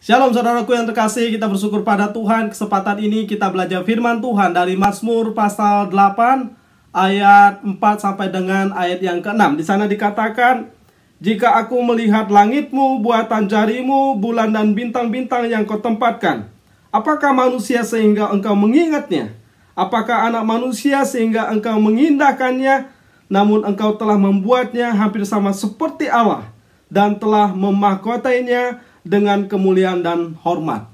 Shalom saudaraku yang terkasih, kita bersyukur pada Tuhan. Kesempatan ini kita belajar firman Tuhan dari Mazmur pasal 8 ayat 4 sampai dengan ayat yang ke-6. Di sana dikatakan, "Jika aku melihat langitmu, buatan jarimu, bulan dan bintang-bintang yang kau tempatkan, apakah manusia sehingga engkau mengingatnya? Apakah anak manusia sehingga engkau mengindahkannya? Namun engkau telah membuatnya hampir sama seperti Allah, dan telah memahkotainya dengan kemuliaan dan hormat."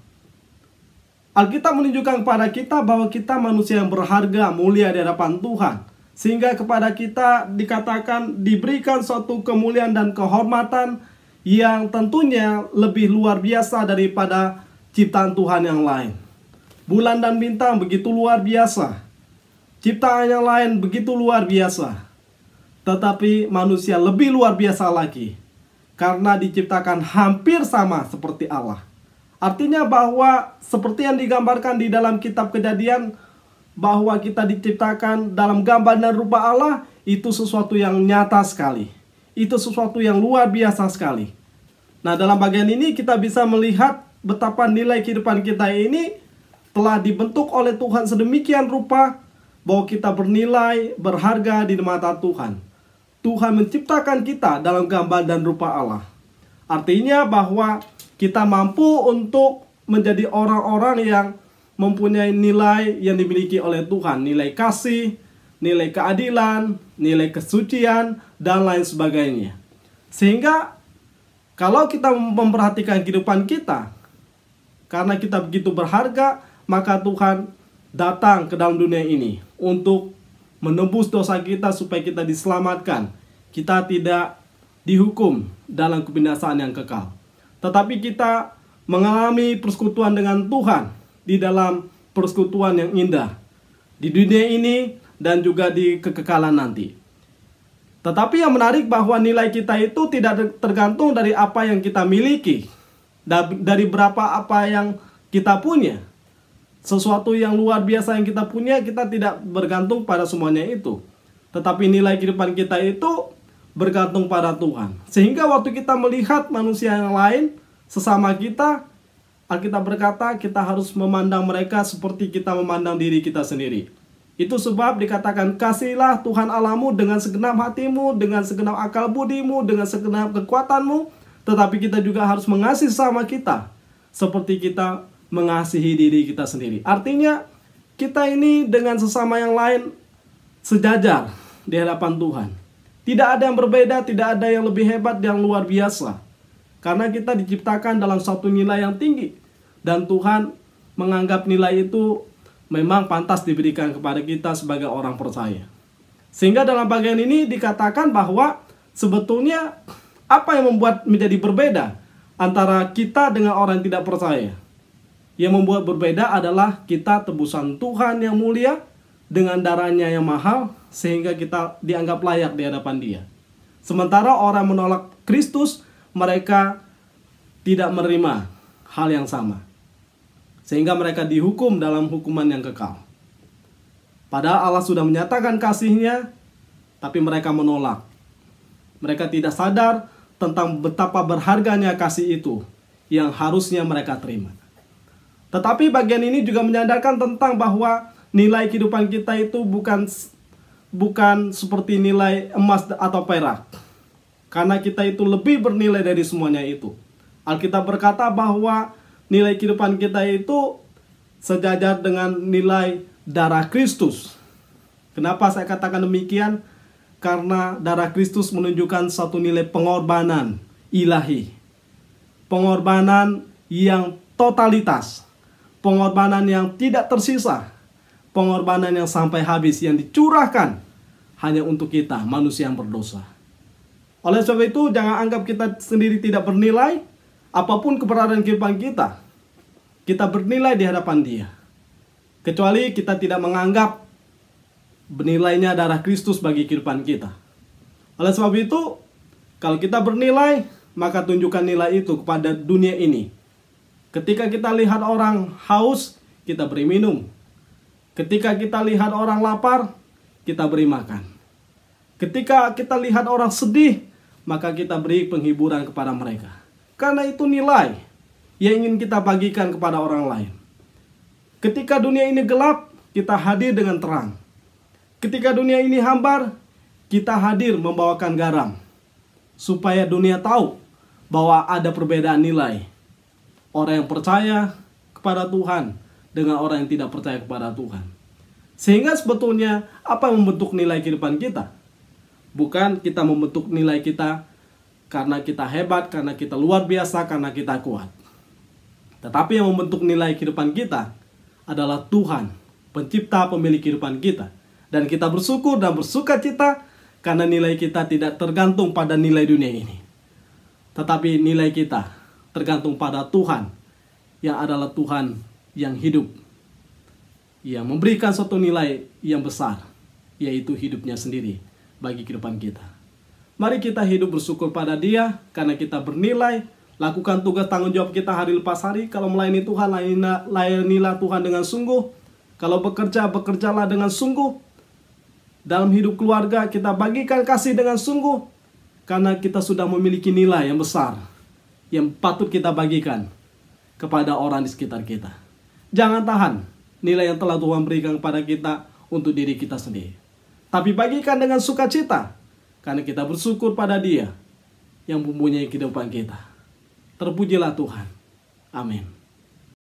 Alkitab menunjukkan kepada kita bahwa kita manusia yang berharga, mulia di hadapan Tuhan. Sehingga kepada kita dikatakan diberikan suatu kemuliaan dan kehormatan yang tentunya lebih luar biasa daripada ciptaan Tuhan yang lain. Bulan dan bintang begitu luar biasa, ciptaan yang lain begitu luar biasa, tetapi manusia lebih luar biasa lagi, karena diciptakan hampir sama seperti Allah. Artinya bahwa seperti yang digambarkan di dalam kitab Kejadian, bahwa kita diciptakan dalam gambar dan rupa Allah, itu sesuatu yang nyata sekali. Itu sesuatu yang luar biasa sekali. Nah, dalam bagian ini kita bisa melihat betapa nilai kehidupan kita ini telah dibentuk oleh Tuhan sedemikian rupa bahwa kita bernilai, berharga di mata Tuhan. Tuhan menciptakan kita dalam gambar dan rupa Allah. Artinya bahwa kita mampu untuk menjadi orang-orang yang mempunyai nilai yang dimiliki oleh Tuhan. Nilai kasih, nilai keadilan, nilai kesucian, dan lain sebagainya. Sehingga kalau kita memperhatikan kehidupan kita, karena kita begitu berharga, maka Tuhan datang ke dalam dunia ini untuk menebus dosa kita supaya kita diselamatkan. Kita tidak dihukum dalam kebinasaan yang kekal, tetapi kita mengalami persekutuan dengan Tuhan di dalam persekutuan yang indah di dunia ini dan juga di kekekalan nanti. Tetapi yang menarik bahwa nilai kita itu tidak tergantung dari apa yang kita miliki, dari berapa apa yang kita punya. Sesuatu yang luar biasa yang kita punya, kita tidak bergantung pada semuanya itu. Tetapi nilai kehidupan kita itu bergantung pada Tuhan. Sehingga waktu kita melihat manusia yang lain, sesama kita, Alkitab berkata kita harus memandang mereka seperti kita memandang diri kita sendiri. Itu sebab dikatakan, "Kasihilah Tuhan Allahmu dengan segenap hatimu, dengan segenap akal budimu, dengan segenap kekuatanmu." Tetapi kita juga harus mengasihi sesama kita seperti kita mengasihi diri kita sendiri. Artinya kita ini dengan sesama yang lain sejajar di hadapan Tuhan. Tidak ada yang berbeda, tidak ada yang lebih hebat, yang luar biasa. Karena kita diciptakan dalam suatu nilai yang tinggi. Dan Tuhan menganggap nilai itu memang pantas diberikan kepada kita sebagai orang percaya. Sehingga dalam bagian ini dikatakan bahwa sebetulnya apa yang membuat menjadi berbeda antara kita dengan orang yang tidak percaya. Yang membuat berbeda adalah kita tebusan Tuhan yang mulia dengan darahnya yang mahal, sehingga kita dianggap layak di hadapan Dia. Sementara orang menolak Kristus, mereka tidak menerima hal yang sama, sehingga mereka dihukum dalam hukuman yang kekal. Padahal Allah sudah menyatakan kasih-Nya, tapi mereka menolak. Mereka tidak sadar tentang betapa berharganya kasih itu yang harusnya mereka terima. Tetapi bagian ini juga menyadarkan tentang bahwa nilai kehidupan kita itu bukan seperti nilai emas atau perak. Karena kita itu lebih bernilai dari semuanya itu. Alkitab berkata bahwa nilai kehidupan kita itu sejajar dengan nilai darah Kristus. Kenapa saya katakan demikian? Karena darah Kristus menunjukkan satu nilai pengorbanan ilahi. Pengorbanan yang totalitas. Pengorbanan yang tidak tersisa, pengorbanan yang sampai habis, yang dicurahkan hanya untuk kita, manusia yang berdosa. Oleh sebab itu, jangan anggap kita sendiri tidak bernilai. Apapun keberadaan kehidupan kita, kita bernilai di hadapan Dia. Kecuali kita tidak menganggap bernilainya darah Kristus bagi kehidupan kita. Oleh sebab itu, kalau kita bernilai, maka tunjukkan nilai itu kepada dunia ini. Ketika kita lihat orang haus, kita beri minum. Ketika kita lihat orang lapar, kita beri makan. Ketika kita lihat orang sedih, maka kita beri penghiburan kepada mereka. Karena itu nilai yang ingin kita bagikan kepada orang lain. Ketika dunia ini gelap, kita hadir dengan terang. Ketika dunia ini hambar, kita hadir membawakan garam. Supaya dunia tahu bahwa ada perbedaan nilai. Orang yang percaya kepada Tuhan dengan orang yang tidak percaya kepada Tuhan. Sehingga sebetulnya apa yang membentuk nilai kehidupan kita? Bukan kita membentuk nilai kita karena kita hebat, karena kita luar biasa, karena kita kuat. Tetapi yang membentuk nilai kehidupan kita adalah Tuhan, pencipta pemilik kehidupan kita. Dan kita bersyukur dan bersuka cita karena nilai kita tidak tergantung pada nilai dunia ini. Tetapi nilai kita tergantung pada Tuhan, yang adalah Tuhan yang hidup, yang memberikan suatu nilai yang besar, yaitu hidupnya sendiri bagi kehidupan kita. Mari kita hidup bersyukur pada Dia karena kita bernilai. Lakukan tugas tanggung jawab kita hari lepas hari. Kalau melayani Tuhan, layanilah Tuhan dengan sungguh. Kalau bekerja, bekerjalah dengan sungguh. Dalam hidup keluarga, kita bagikan kasih dengan sungguh. Karena kita sudah memiliki nilai yang besar yang patut kita bagikan kepada orang di sekitar kita. Jangan tahan nilai yang telah Tuhan berikan kepada kita untuk diri kita sendiri. Tapi bagikan dengan sukacita, karena kita bersyukur pada Dia yang mempunyai kehidupan kita. Terpujilah Tuhan. Amin.